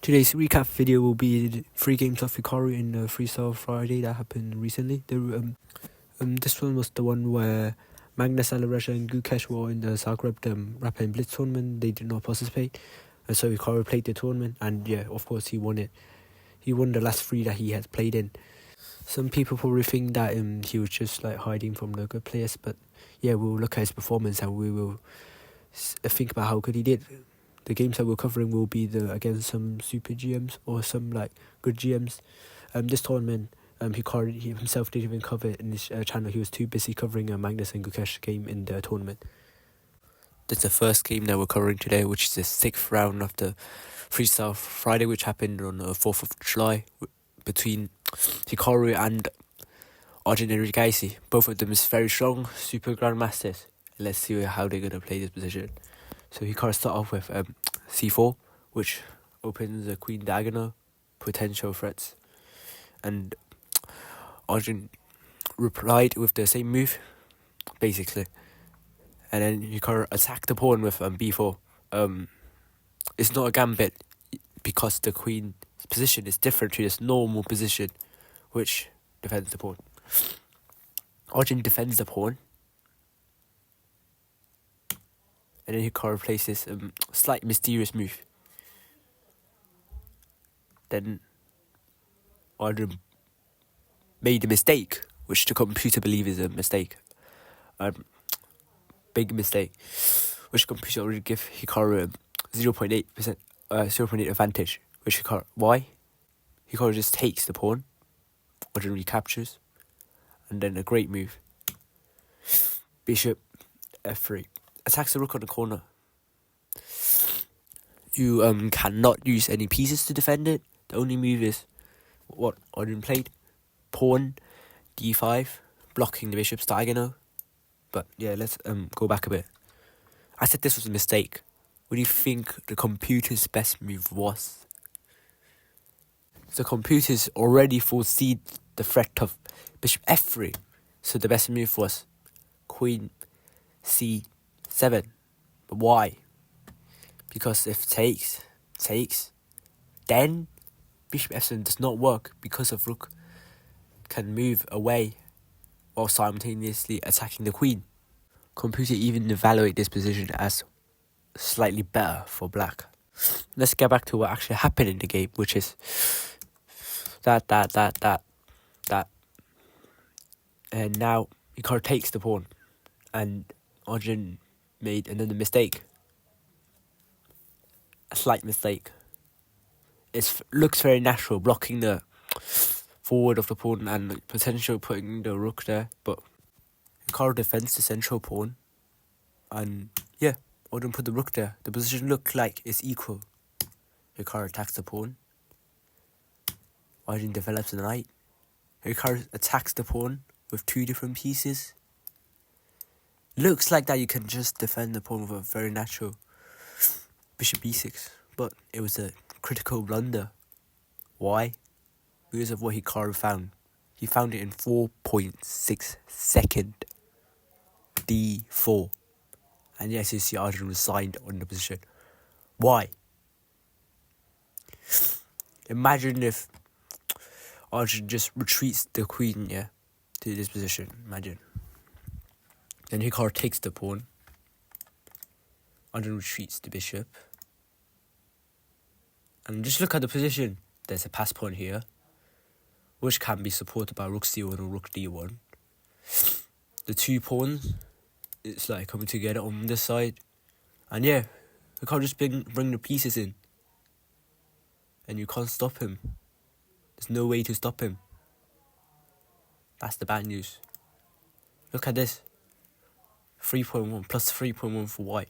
Today's recap video will be the 3 games of Hikaru in the Freestyle Friday that happened recently. This one was the one where Magnus Carlson and Gukesh were in the Zagreb Rap and Blitz tournament. They did not participate, and so Hikaru played the tournament, and yeah, of course he won it. He won the last 3 that he had played in. Some people probably think that he was just like hiding from the good players, but yeah, we'll look at his performance and we will think about how good he did. The games that we're covering will be against some super GMs or some like good GMs. This tournament, he himself didn't even cover it in his channel. He was too busy covering a Magnus and Gukesh game in the tournament. That's the first game that we're covering today, which is the 6th round of the Freestyle Friday, which happened on the 4th of July between Hikaru and Arjun and Rikaisi. Both of them is very strong, super grandmasters. Let's see how they're gonna play this position. So Hikaru start off with c4, which opens the queen diagonal, potential threats, and Arjun replied with the same move, basically, and then Hikaru attacked the pawn with b4. It's not a gambit because the queen's position is different to this normal position, which defends the pawn. Arjun defends the pawn. And then Hikaru places a slight mysterious move. Then Arjun made a mistake, which the computer believes is a mistake. Big mistake, which the computer already give Hikaru 0.8% advantage. Which why? Hikaru just takes the pawn. Arjun recaptures, and then a great move. Bishop f3. Attacks the rook on the corner. You cannot use any pieces to defend it. The only move is what Arjun played. Pawn d5, blocking the bishop's diagonal. But yeah, let's go back a bit. I said this was a mistake. What do you think the computer's best move was? The computers already foresee the threat of bishop f3. So the best move was queen c7. But why? Because if takes, then bishop f7 does not work because of rook can move away while simultaneously attacking the queen. Computer even evaluate this position as slightly better for black. Let's get back to what actually happened in the game, which is that. And now Hikaru takes the pawn, and Arjun made another mistake. A slight mistake. It looks very natural, blocking the forward of the pawn and potential putting the rook there, but Hikaru defends the central pawn, and yeah, Arjun put the rook there. The position looked like it's equal. Hikaru attacks the pawn. Arjun develops the knight. Hikaru attacks the pawn with 2 different pieces. Looks like that you can just defend the pawn with a very natural bishop b6, but it was a critical blunder. Why? Because of what Hikaru found. He found it in 4.6 seconds. d4. And yes, you see Arjun resigned on the position. Why? Imagine if Arjun just retreats the queen, to this position. Imagine. Then Hikaru takes the pawn. Arjun retreats the bishop. And just look at the position. There's a pass pawn here, which can be supported by rook c1 or rook d1. The 2 pawns, it's like coming together on this side. And yeah, Hikaru just bring the pieces in. And you can't stop him. There's no way to stop him. That's the bad news. Look at this. 3.1 plus 3.1 for white.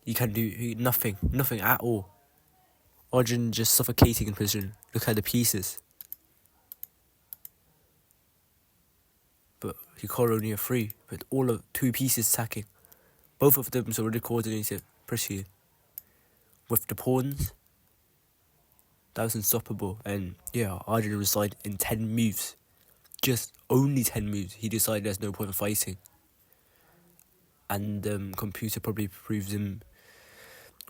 You can do nothing at all. Arjun just suffocating in position. Look at the pieces. But Hikaru only a 3, but all of 2 pieces attacking. Both of them is already coordinated pretty. With the pawns, that was unstoppable. And yeah, Arjun resigned in 10 moves. Just only 10 moves. He decided there's no point in fighting. And computer probably proves him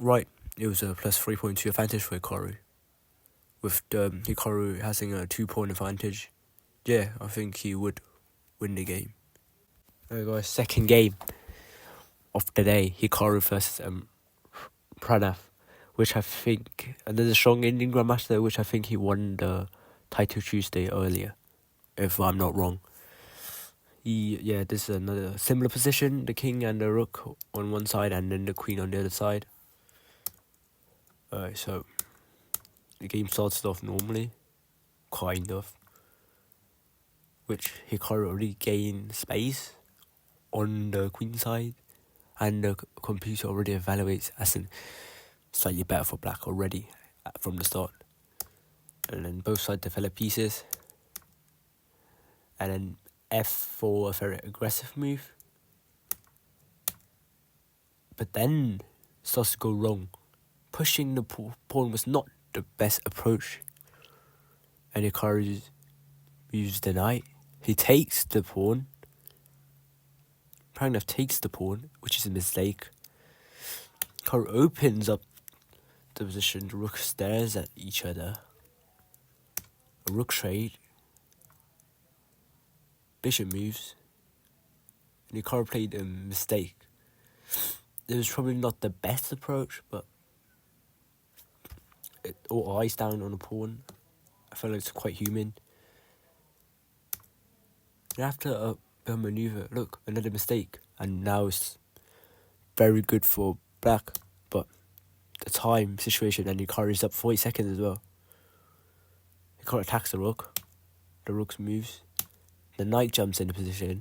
right. it was a plus 3.2 advantage for Hikaru. With Hikaru having a 2-point advantage, yeah, I think he would win the game. Alright guys, second game of the day, Hikaru versus Pranav, which I think, and there's a strong Indian Grandmaster, which I think he won the title Tuesday earlier, if I'm not wrong. This is another similar position, the king and the rook on one side and then the queen on the other side. Alright, so the game starts off normally, kind of, which Hikaru already gained space on the queen side, and the computer already evaluates as in slightly better for black already from the start. And then both sides develop pieces, and then f4, a very aggressive move. But then it starts to go wrong. Pushing the pawn was not the best approach, and Hikaru moves the knight. He takes the pawn. Pranav takes the pawn, which is a mistake. Hikaru opens up the position. The rook stares at each other. A rook trade. Bishop moves. And Hikaru played a mistake. It was probably not the best approach, but all eyes down on a pawn. I felt like it's quite human. And after a maneuver, look, another mistake. And now it's very good for black, but the time situation, and Hikaru is up 40 seconds as well. Hikaru attacks the rook. The rook moves. The knight jumps into position.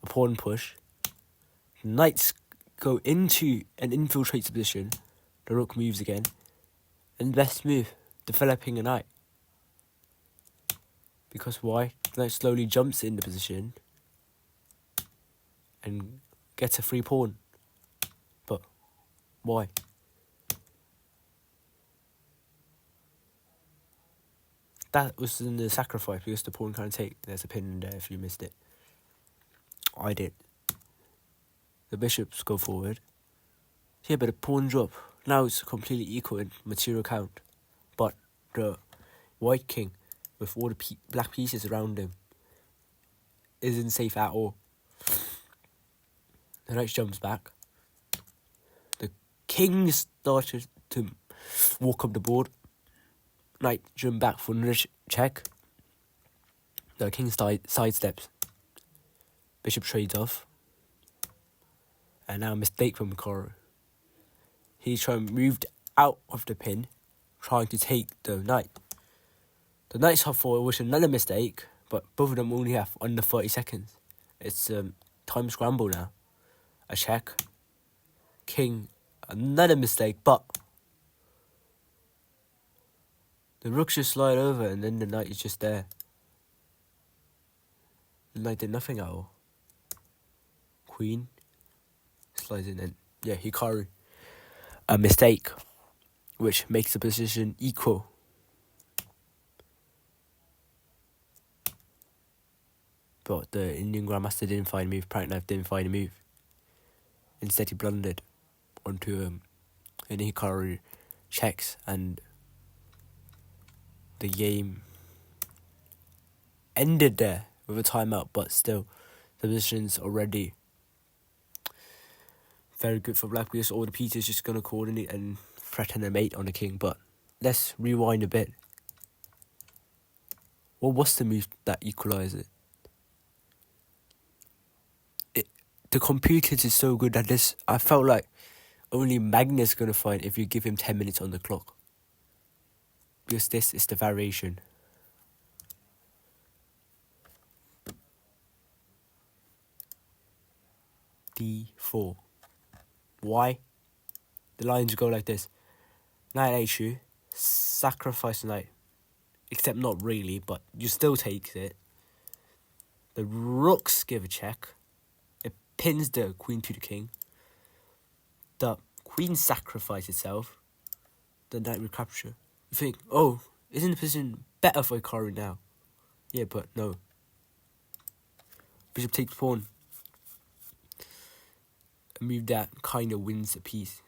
A pawn push. The knights go into and infiltrates the position. The rook moves again. And best move, developing a knight. Because why? The knight slowly jumps in the position and gets a free pawn. But why? That was in the sacrifice because the pawn can't take. There's a pin in there if you missed it. I did. The bishops go forward. Yeah, but the pawn drop. Now it's completely equal in material count. But the white king, with all the black pieces around him, isn't safe at all. The knight jumps back. The king started to walk up the board. Knight jump back for another check. The king sidesteps. Bishop trades off. And now a mistake from Hikaru. He's trying to move out of the pin, trying to take the knight. The knight's hop forward, which is another mistake, but both of them only have under 30 seconds. It's time scramble now. A check. King, another mistake, but the rook just slide over and then the knight is just there. The knight did nothing at all. Queen slides in and yeah, Hikaru. A mistake, which makes the position equal. But the Indian Grandmaster didn't find a move. Pranav didn't find a move. Instead, he blundered onto him. And Hikaru checks, and the game ended there with a timeout. But still, the position's already very good for black because all the pieces just gonna coordinate and threaten a mate on the king. But let's rewind a bit. What was the move that equalised it? The computers is so good that this, I felt like only Magnus gonna find if you give him 10 minutes on the clock. Because this is the variation. D4. Why? The lines go like this. Knight h2, sacrifice the knight. Except not really, but you still take it. The rooks give a check. It pins the queen to the king. The queen sacrifices itself. The knight recapture. You think, oh, isn't the position better for Hikaru now? Yeah, but no. Bishop takes pawn. A move that kind of wins the piece.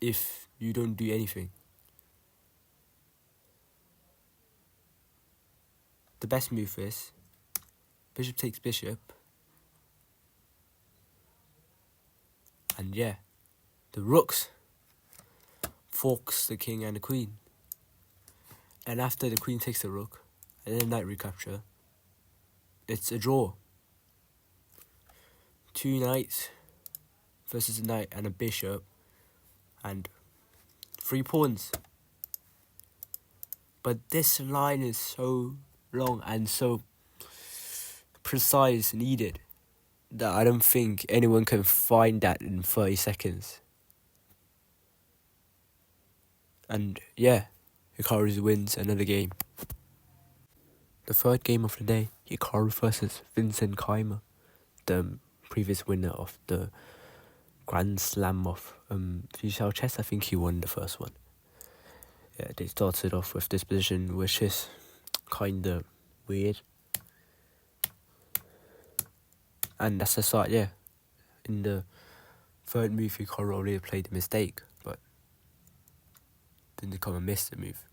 if you don't do anything. The best move is bishop takes bishop, and yeah, the rooks forks the king and the queen, and after the queen takes the rook and then knight recapture, it's a draw. 2 knights versus a knight and a bishop and 3 pawns. But this line is so long and so precise needed that I don't think anyone can find that in 30 seconds. And yeah, Hikaru wins another game. The third game of the day, Hikaru versus Vincent Keimer, the previous winner of the Grand Slam of freestyle chess. I think he won the first one. Yeah, they started off with this position, which is kinda weird. And that's the start, yeah. In the third move, Hikaru already played a mistake, but didn't come and miss the move.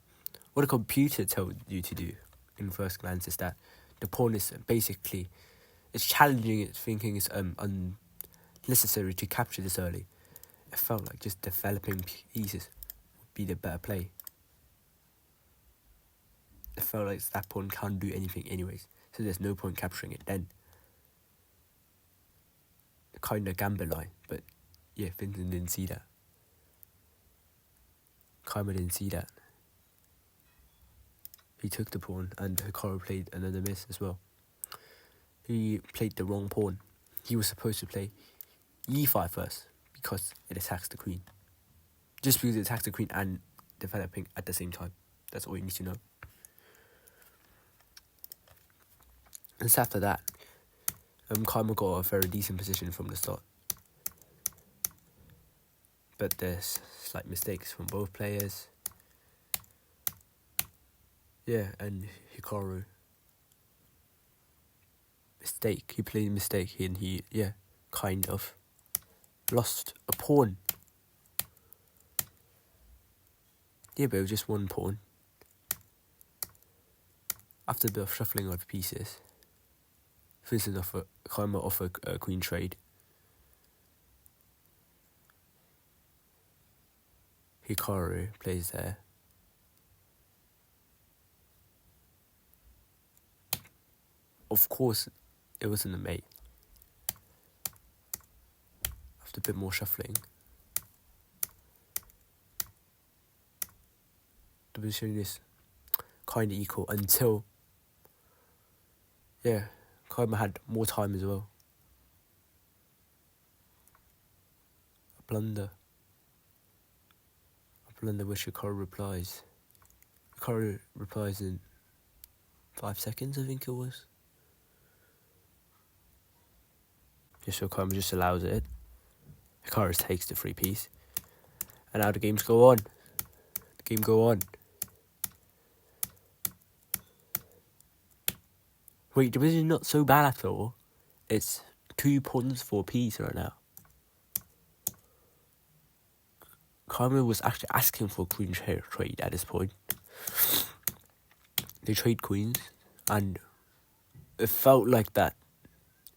What a computer told you to do in first glance is that the pawn is basically, it's challenging it, thinking it's unnecessary to capture this early. It felt like just developing pieces would be the better play. It felt like that pawn can't do anything anyways, so there's no point capturing it then. Kind of gambit line, but yeah, Vincent didn't see that. Keimer didn't see that. He took the pawn, and Hikaru played another miss as well. He played the wrong pawn. He was supposed to play e5 first, because it attacks the queen. Just because it attacks the queen and developing at the same time. That's all you need to know. And so after that, Keimer got a very decent position from the start. But there's slight mistakes from both players. Yeah, and Hikaru. He played a mistake and he, kind of lost a pawn. Yeah, but it was just one pawn. After a bit of shuffling of pieces, Keimer offered a queen trade. Hikaru plays there. Of course, it wasn't a mate. After a bit more shuffling, the position is kind of equal until, Keimer had more time as well. A blunder which Hikaru replies. Hikaru replies in 5 seconds, I think it was. So Keimer just allows it. Hikaru takes the free piece. And now the games go on. Wait, the position is not so bad at all. It's 2 pawns for a piece right now. Keimer was actually asking for a queen trade at this point. They trade queens, and it felt like that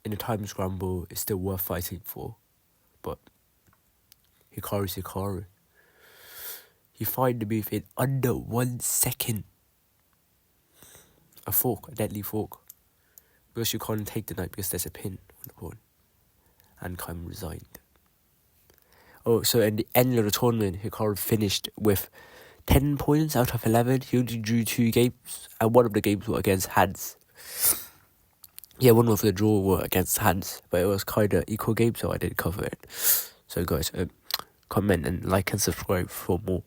in a time scramble is still worth fighting for. But Hikaru's Hikaru. He fired the move in under 1 second. A deadly fork. Because you can't take the knight because there's a pin on the pawn. And Keimer resigned. Oh, so in the end of the tournament, Hikaru finished with 10 points out of 11. He only drew 2 games, and one of the games were against Hans. Yeah, one of the draw were against Hans, but it was kind of equal game, so I didn't cover it. So guys, comment and like and subscribe for more.